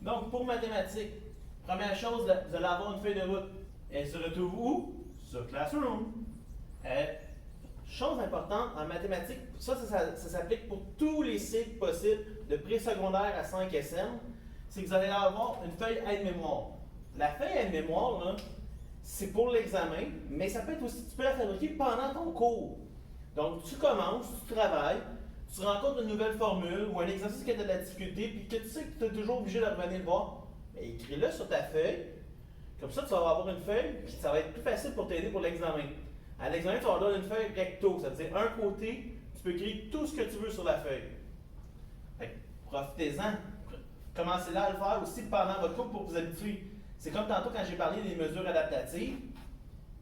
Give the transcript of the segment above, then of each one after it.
Donc, pour mathématiques, première chose, vous allez avoir une feuille de route. Elle se retrouve où? Sur Classroom. Chose importante, en mathématiques, ça s'applique pour tous les cycles possibles de préscolaire à 5 SM, c'est que vous allez avoir une feuille aide-mémoire. La feuille aide-mémoire, là, c'est pour l'examen, mais ça peut être aussi, tu peux la fabriquer pendant ton cours. Donc, tu commences, tu travailles, tu rencontres une nouvelle formule ou un exercice qui a de la difficulté, puis que tu sais que tu es toujours obligé de revenir le voir, mais écris-le sur ta feuille. Comme ça, tu vas avoir une feuille, puis ça va être plus facile pour t'aider pour l'examen. À l'examen, tu vas avoir une feuille recto, ça veut dire un côté, tu peux écrire tout ce que tu veux sur la feuille. Profitez-en. Commencez-là à le faire aussi pendant votre cours pour vous habituer. C'est comme tantôt quand j'ai parlé des mesures adaptatives.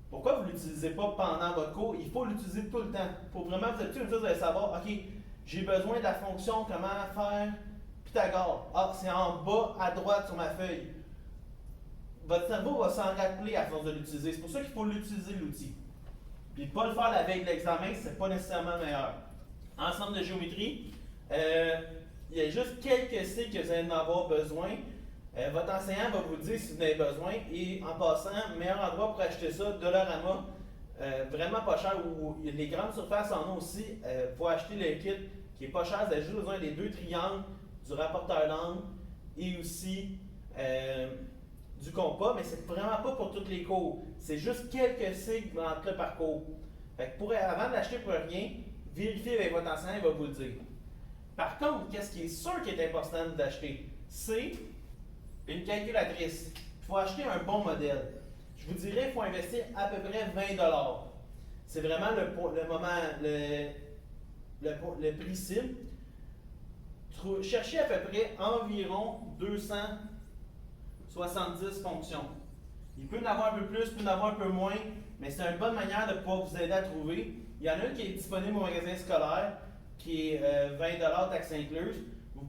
Pourquoi vous ne l'utilisez pas pendant votre cours? Il faut l'utiliser tout le temps. Pour vraiment vous habituer, vous allez savoir, OK, j'ai besoin de la fonction, comment faire Pythagore. Ah, c'est en bas à droite sur ma feuille. Votre cerveau va s'en rappeler à force de l'utiliser. C'est pour ça qu'il faut l'utiliser, l'outil. Puis pas le faire la veille de l'examen, c'est pas nécessairement meilleur. Ensemble de géométrie, il y a juste quelques cycles que vous allez en avoir besoin. Votre enseignant va vous dire si vous en avez besoin. Et en passant, meilleur endroit pour acheter ça, Dollarama, vraiment pas cher. Ou les grandes surfaces en ont aussi. Pour acheter le kit qui est pas cher, vous avez juste besoin des 2 triangles, du rapporteur d'angle et aussi du compas, mais c'est vraiment pas pour tous les cours. C'est juste quelques cycles entre le parcours. Fait que avant de l'acheter pour rien, vérifiez avec votre enseignant, il va vous le dire. Par contre, qu'est-ce qui est sûr qui est important d'acheter? C'est une calculatrice. Il faut acheter un bon modèle. Je vous dirais qu'il faut investir à peu près 20$. C'est vraiment le prix cible. Cherchez à peu près environ 270 fonctions. Il peut y en avoir un peu plus, il peut y en avoir un peu moins, mais c'est une bonne manière de pouvoir vous aider à trouver. Il y en a une qui est disponible au magasin scolaire, qui est 20$ taxes incluses.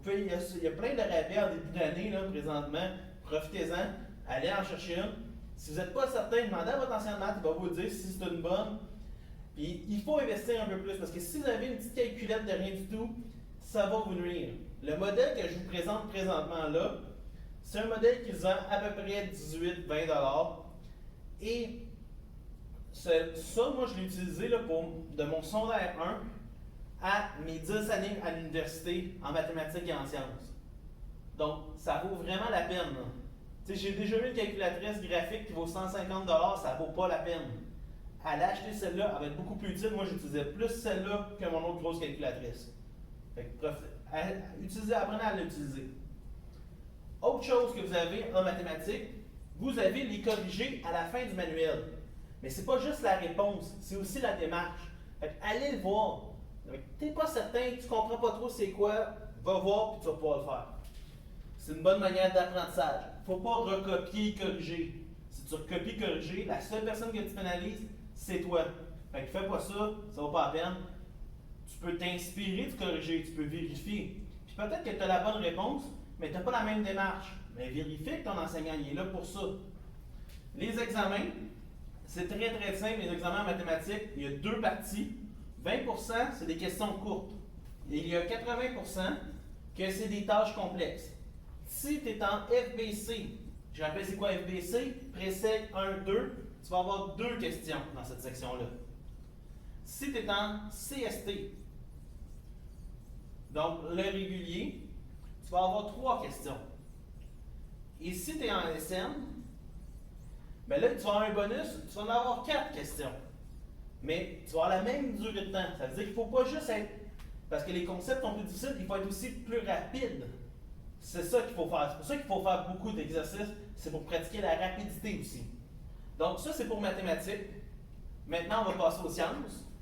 Il y a plein de rabais en début d'année présentement. Profitez-en, allez en chercher une. Si vous n'êtes pas certain, demandez à votre enseignant de maths, il va vous dire si c'est une bonne. Puis il faut investir un peu plus, parce que si vous avez une petite calculette de rien du tout, ça va vous nuire. Le modèle que je vous présente présentement là, c'est un modèle qui se vend à peu près 18-20$. Et ça, moi, je l'ai utilisé là, de mon secondaire 1 à mes 10 années à l'université en mathématiques et en sciences. Donc, ça vaut vraiment la peine. J'ai déjà eu une calculatrice graphique qui vaut 150$, ça ne vaut pas la peine. Allez acheter celle-là, elle va être beaucoup plus utile. Moi, j'utilisais plus celle-là que mon autre grosse calculatrice. Fait que, apprenez à l'utiliser. Autre chose que vous avez en mathématiques, vous avez les corrigés à la fin du manuel. Mais ce n'est pas juste la réponse, c'est aussi la démarche. Fait que allez le voir. Tu n'es pas certain, tu ne comprends pas trop c'est quoi, va voir et tu vas pouvoir le faire. C'est une bonne manière d'apprentissage. Il ne faut pas recopier et corriger. Si tu recopies et corriger, la seule personne que tu pénalises, c'est toi. Fait que fais pas ça, ça ne vaut pas la peine. Tu peux t'inspirer de corriger, tu peux vérifier. Puis peut-être que tu as la bonne réponse, mais tu n'as pas la même démarche. Mais vérifie que ton enseignant il est là pour ça. Les examens, c'est très très simple. Les examens en mathématiques, il y a 2 parties. 20%, c'est des questions courtes. Et il y a 80% que c'est des tâches complexes. Si tu es en FBC, je rappelle c'est quoi FBC? Pré-sec 1, 2, tu vas avoir 2 questions dans cette section-là. Si tu es en CST, donc le régulier, tu vas avoir 3 questions. Et si tu es en SM, ben là, tu vas avoir un bonus, tu vas en avoir 4 questions. Mais tu vas avoir la même durée de temps. Ça veut dire qu'il ne faut pas juste être. Parce que les concepts sont plus difficiles, il faut être aussi plus rapide. C'est ça qu'il faut faire. C'est pour ça qu'il faut faire beaucoup d'exercices. C'est pour pratiquer la rapidité aussi. Donc, ça, c'est pour mathématiques. Maintenant, on va passer aux sciences.